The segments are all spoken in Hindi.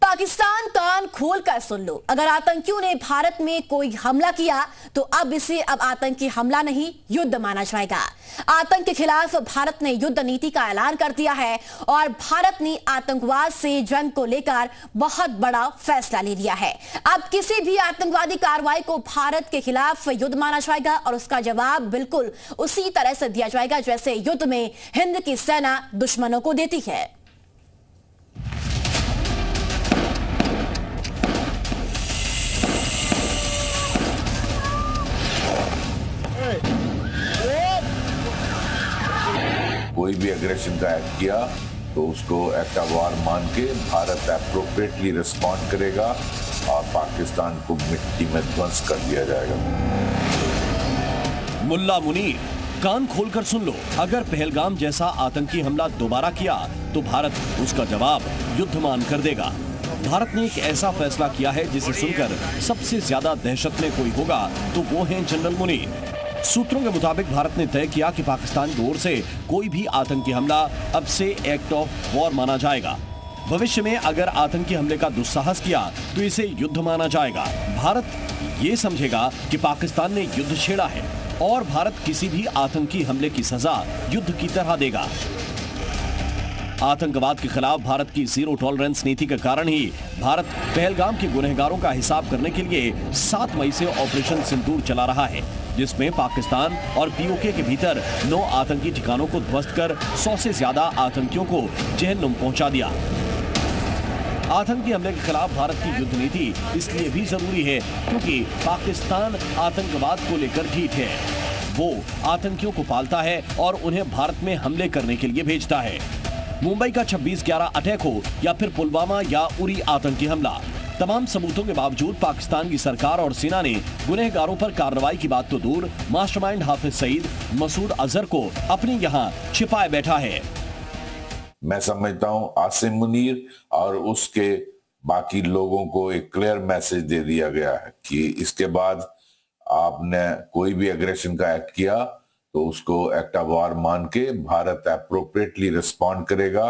पाकिस्तान कान खोलकर सुन लो, अगर आतंकियों ने भारत में कोई हमला किया तो अब इसे आतंकी हमला नहीं युद्ध माना जाएगा। आतंक के खिलाफ भारत ने युद्ध नीति का ऐलान कर दिया है और भारत ने आतंकवाद से जंग को लेकर बहुत बड़ा फैसला ले लिया है। अब किसी भी आतंकवादी कार्रवाई को भारत के खिलाफ युद्ध माना जाएगा और उसका जवाब बिल्कुल उसी तरह से दिया जाएगा जैसे युद्ध में हिंद की सेना दुश्मनों को देती है। कोई भी एग्रेशन का एक्ट किया तो उसको एक्ट ऑफ वॉर मान के भारत एप्रोप्रिएटली रिस्पॉन्ड करेगा और पाकिस्तान को मिट्टी में ध्वंस कर दिया जाएगा। मुल्ला मुनीर, कान खोलकर सुन लो, अगर पहलगाम जैसा आतंकी हमला दोबारा किया तो भारत उसका जवाब युद्ध मान कर देगा। भारत ने एक ऐसा फैसला किया है जिसे सुनकर सबसे ज्यादा दहशत में कोई होगा तो वो है जनरल मुनीर। सूत्रों के मुताबिक भारत ने तय किया कि पाकिस्तान की ओर से कोई भी आतंकी हमला अब से एक्ट ऑफ वॉर माना जाएगा। भविष्य में अगर आतंकी हमले का दुस्साहस किया तो इसे युद्ध माना जाएगा। भारत ये समझेगा कि पाकिस्तान ने युद्ध छेड़ा है और भारत किसी भी आतंकी हमले की सजा युद्ध की तरह देगा। आतंकवाद के खिलाफ भारत की जीरो टॉलरेंस नीति के कारण ही भारत पहलगाम के गुनहगारों का हिसाब करने के लिए 7 मई से ऑपरेशन सिंदूर चला रहा है, जिसमें पाकिस्तान और पीओके के भीतर 9 आतंकी ठिकानों को ध्वस्त कर 100 से ज्यादा आतंकियों को जहन्नुम पहुंचा दिया। आतंकी हमले के खिलाफ भारत की युद्ध नीति इसलिए भी जरूरी है क्योंकि पाकिस्तान आतंकवाद को लेकर ढीठ है। वो आतंकियों को पालता है और उन्हें भारत में हमले करने के लिए भेजता है। मुंबई का 26/11 अटैक हो या फिर पुलवामा या उरी आतंकी हमला, तमाम सबूतों के बावजूद पाकिस्तान की सरकार और सेना ने गुनहगारों पर कार्रवाई की बात तो दूर, मास्टरमाइंड हाफिज सईद मसूद अजहर को अपने यहाँ छिपाए बैठा है। मैं समझता हूं आसिम मुनीर और उसके बाकी लोगों को एक क्लियर मैसेज दे दिया गया है कि इसके बाद आपने कोई भी एग्रेशन का एक्ट किया तो उसको एक्ट ऑफ वॉर मान के भारत एप्रोप्रिएटली रिस्पॉन्ड करेगा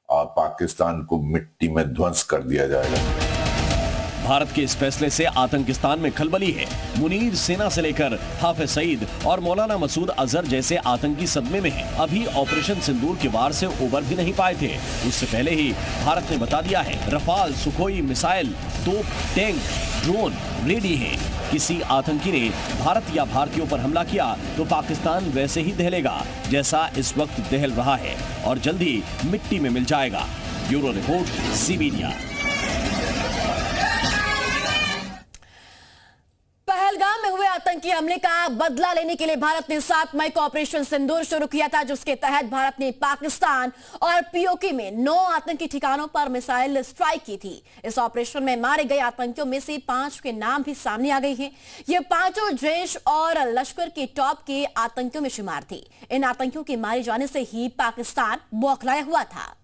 और पाकिस्तान को मिट्टी में ध्वंस कर दिया जाएगा। भारत के इस फैसले से आतंकिस्तान में खलबली है। मुनीर सेना से लेकर हाफिज सईद और मौलाना मसूद अजहर जैसे आतंकी सदमे में हैं। अभी ऑपरेशन सिंदूर के वार से उबर भी नहीं पाए थे। उससे पहले ही भारत ने बता दिया है रफाल, सुखोई मिसाइल, तोप, टैंक, ड्रोन रेडी हैं। किसी आतंकी ने भारत या भारतीयों पर हमला किया तो पाकिस्तान वैसे ही दहलेगा जैसा इस वक्त दहल रहा है और जल्दी मिट्टी में मिल जाएगा। Bureau report, C media. Pahalgam में हुए आतंकी हमले का बदला लेने के लिए भारत ने 7 मई को ऑपरेशन सिंदूर शुरू किया था, जिसके तहत भारत ने पाकिस्तान और पीओके में 9 आतंकी ठिकानों पर मिसाइल स्ट्राइक की थी। इस ऑपरेशन में मारे गए आतंकियों में से 5 के नाम भी सामने आ गए हैं। ये पांचों जैश और लश्कर के टॉप के आतंकियों में शुमार थे। इन आतंकियों के मारे जाने से ही पाकिस्तान बौखलाया हुआ था।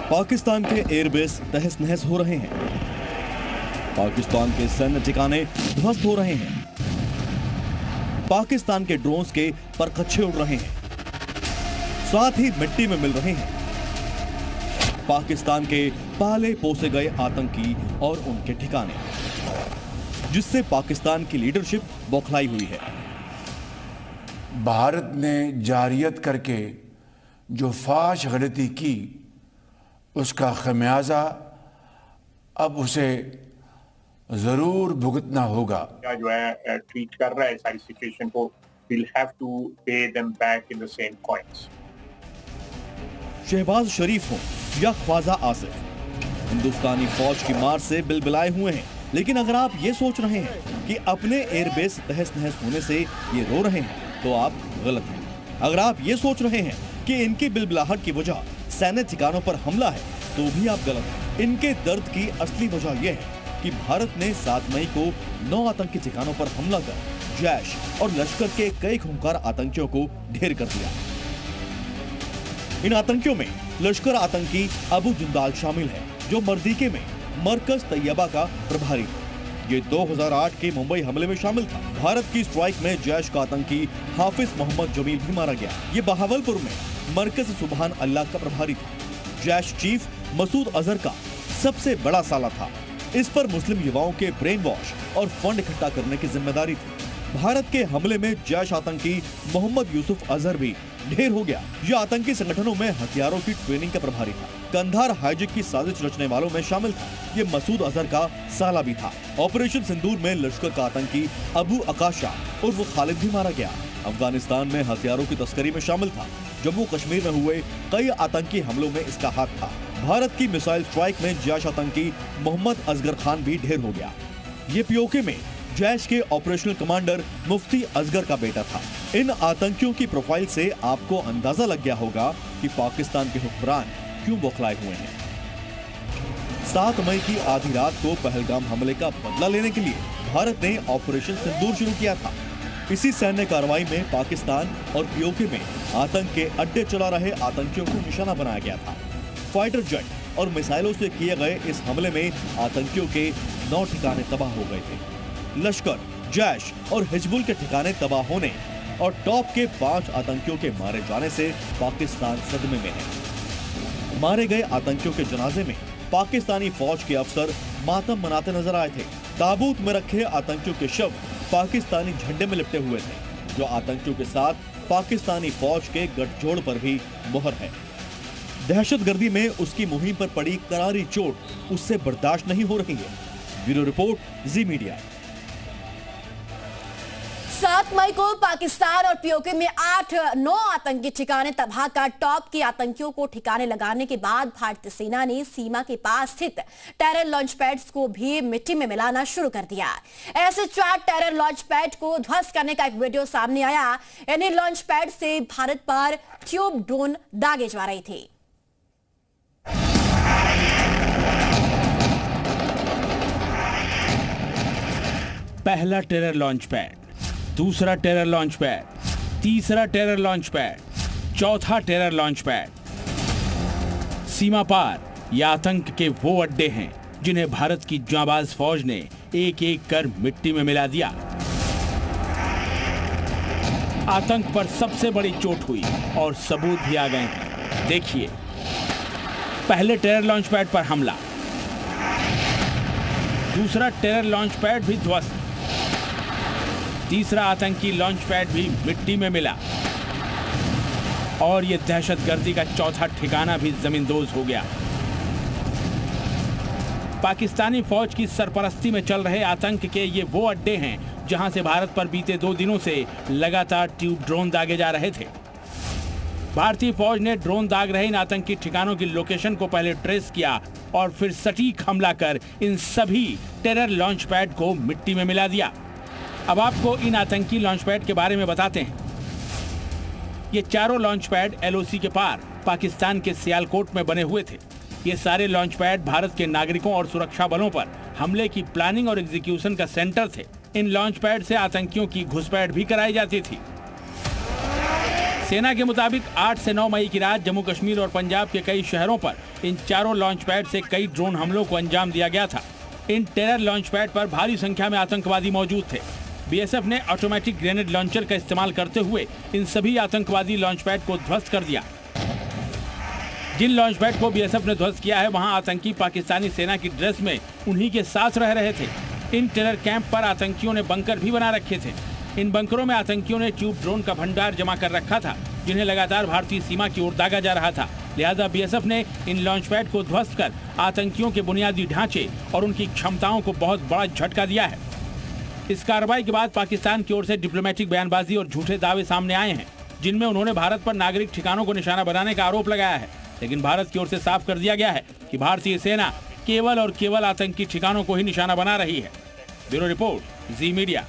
पाकिस्तान के एयरबेस तहस नहस हो रहे हैं। पाकिस्तान के सैन्य ठिकाने ध्वस्त हो रहे हैं। पाकिस्तान के ड्रोन्स के परखच्चे उड़ रहे हैं, साथ ही मिट्टी में मिल रहे हैं। पाकिस्तान के पाले पोसे गए आतंकी और उनके ठिकाने, जिससे पाकिस्तान की लीडरशिप बौखलाई हुई है। भारत ने जारियत करके जो फाश गलती की उसका खमियाजा अब उसे जरूर भुगतना होगा। जो है ट्रीट कर रहा है सारी सिचुएशन को, we'll have to pay them back in the same coins। Shahbaz शरीफ हो या ख्वाजा आसिफ, हिंदुस्तानी फौज की मार से बिलबिलाए हुए हैं। लेकिन अगर आप ये सोच रहे हैं कि अपने एयरबेस तहस नहस होने से ये रो रहे हैं तो आप गलत हैं। अगर आप ये सोच रहे हैं कि इनकी बिलबिलाहट की वजह सैन्य ठिकानों पर हमला है तो भी आप गलत हैं। इनके दर्द की असली वजह यह है कि भारत ने 7 मई को 9 आतंकी ठिकानों पर हमला कर जैश और लश्कर के कई खूंखार आतंकियों को ढेर कर दिया। इन आतंकियों में लश्कर आतंकी अबू जिंदाल शामिल है, जो मर्दीके में मरकज तैयबा का प्रभारी है। ये 2008 के मुंबई हमले में शामिल था। भारत की स्ट्राइक में जैश का आतंकी हाफिज मोहम्मद जमील भी मारा गया। ये बहावलपुर में मरकज सुबहान अल्लाह का प्रभारी था। जैश चीफ मसूद अजहर का सबसे बड़ा साला था। इस पर मुस्लिम युवाओं के ब्रेन वॉश और फंड इकट्ठा करने की जिम्मेदारी थी। भारत के हमले में जैश आतंकी मोहम्मद यूसुफ अजहर भी ढेर हो गया। यह आतंकी संगठनों में हथियारों की ट्रेनिंग का प्रभारी था। कंधार हाईजैक की साजिश रचने वालों में शामिल था। ये मसूद अजहर का साला भी था। ऑपरेशन सिंदूर में लश्कर का आतंकी अबू अकाशा उर्फ खालिद भी मारा गया। अफगानिस्तान में हथियारों की तस्करी में शामिल था। जम्मू कश्मीर में हुए कई आतंकी हमलों में इसका हाथ था। भारत की मिसाइल स्ट्राइक में जैश आतंकी मोहम्मद असगर खान भी ढेर हो गया। ये पीओके में जैश के ऑपरेशनल कमांडर मुफ्ती असगर का बेटा था। इन आतंकियों की प्रोफाइल से आपको अंदाजा लग गया होगा कि पाकिस्तान के हुक्मरान क्यों बौखलाए हुए हैं। 7 मई की आधी रात को पहलगाम हमले का बदला लेने के लिए भारत ने ऑपरेशन सिंदूर शुरू किया था। इसी सैन्य कार्रवाई में पाकिस्तान और पीओके में आतंक के अड्डे चला रहे आतंकियों को निशाना बनाया गया था। फाइटर जेट और मिसाइलों से किए गए इस हमले में आतंकियों के 9 ठिकाने तबाह हो गए थे। लश्कर, जैश और हिजबुल के ठिकाने तबाह होने और टॉप के 5 आतंकियों के मारे जाने से पाकिस्तान सदमे में है। मारे गए आतंकियों के जनाजे में पाकिस्तानी फौज के अफसर मातम मनाते नजर आए थे। ताबूत में रखे आतंकियों के शव पाकिस्तानी झंडे में लिपटे हुए थे, जो आतंकियों के साथ पाकिस्तानी फौज के गठजोड़ पर भी मुहर है। दहशतगर्दी में उसकी मुहिम पर पड़ी करारी चोट उससे बर्दाश्त नहीं हो रही है। ब्यूरो रिपोर्ट, जी मीडिया। 7 मई को पाकिस्तान और पीओके में 8-9 आतंकी ठिकाने तबाह कर टॉप के आतंकियों को ठिकाने लगाने के बाद भारतीय सेना ने सीमा के पास स्थित टेरर लॉन्च पैड्स को भी मिट्टी में मिलाना शुरू कर दिया। ऐसे 4 टेरर लॉन्च पैड को ध्वस्त करने का एक वीडियो सामने आया। इन्हीं लॉन्च पैड से भारत पर ट्यूब ड्रोन दागे जा रहे थे। पहला टेरर लॉन्च पैड, दूसरा टेरर लॉन्च पैड, तीसरा टेरर लॉन्च पैड, चौथा टेरर लॉन्च पैड। सीमा पार ये आतंक के वो अड्डे हैं जिन्हें भारत की जांबाज फौज ने एक एक कर मिट्टी में मिला दिया। आतंक पर सबसे बड़ी चोट हुई और सबूत भी आ गए हैं। देखिए, पहले टेरर लॉन्च पैड पर हमला, दूसरा टेरर लॉन्च पैड भी ध्वस्त, तीसरा आतंकी लॉन्च पैड भी मिट्टी में मिला और यह दहशतगर्दी का चौथा ठिकाना भी जमींदोज हो गया। पाकिस्तानी फौज की सरपरस्ती में चल रहे आतंक के ये वो अड्डे हैं जहां से भारत पर बीते 2 दिनों से लगातार ट्यूब ड्रोन दागे जा रहे थे। भारतीय फौज ने ड्रोन दाग रहे इन आतंकी ठिकानों की लोकेशन को पहले ट्रेस किया और फिर सटीक हमला कर इन सभी टेरर लॉन्च पैड को मिट्टी में मिला दिया। अब आपको इन आतंकी लॉन्च पैड के बारे में बताते हैं। ये चारों लॉन्च पैड LOC के पार पाकिस्तान के सियालकोट में बने हुए थे। ये सारे लॉन्च पैड भारत के नागरिकों और सुरक्षा बलों पर हमले की प्लानिंग और एग्जीक्यूशन का सेंटर थे। इन लॉन्च पैड से आतंकियों की घुसपैठ भी कराई जाती थी। सेना के मुताबिक 8 से 9 मई की रात जम्मू कश्मीर और पंजाब के कई शहरों पर इन चारों लॉन्च पैड से कई ड्रोन हमलों को अंजाम दिया गया था। इन टेरर लॉन्च पैड पर भारी संख्या में आतंकवादी मौजूद थे। BSF ने ऑटोमेटिक ग्रेनेड लॉन्चर का इस्तेमाल करते हुए इन सभी आतंकवादी लॉन्च पैड को ध्वस्त कर दिया। जिन लॉन्च पैड को BSF ने ध्वस्त किया है, वहां आतंकी पाकिस्तानी सेना की ड्रेस में उन्हीं के साथ रह रहे थे। इन टेरर कैंप पर आतंकियों ने बंकर भी बना रखे थे। इन बंकरों में आतंकियों ने ट्यूब ड्रोन का भंडार जमा कर रखा था, जिन्हें लगातार भारतीय सीमा की ओर दागा जा रहा था। लिहाजा BSF ने इन लॉन्च पैड को ध्वस्त कर आतंकियों के बुनियादी ढांचे और उनकी क्षमताओं को बहुत बड़ा झटका दिया है। इस कार्रवाई के बाद पाकिस्तान की ओर से डिप्लोमेटिक बयानबाजी और झूठे दावे सामने आए हैं, जिनमें उन्होंने भारत पर नागरिक ठिकानों को निशाना बनाने का आरोप लगाया है। लेकिन भारत की ओर से साफ कर दिया गया है कि भारतीय सेना केवल और केवल आतंकी ठिकानों को ही निशाना बना रही है। ब्यूरो रिपोर्ट, जी मीडिया।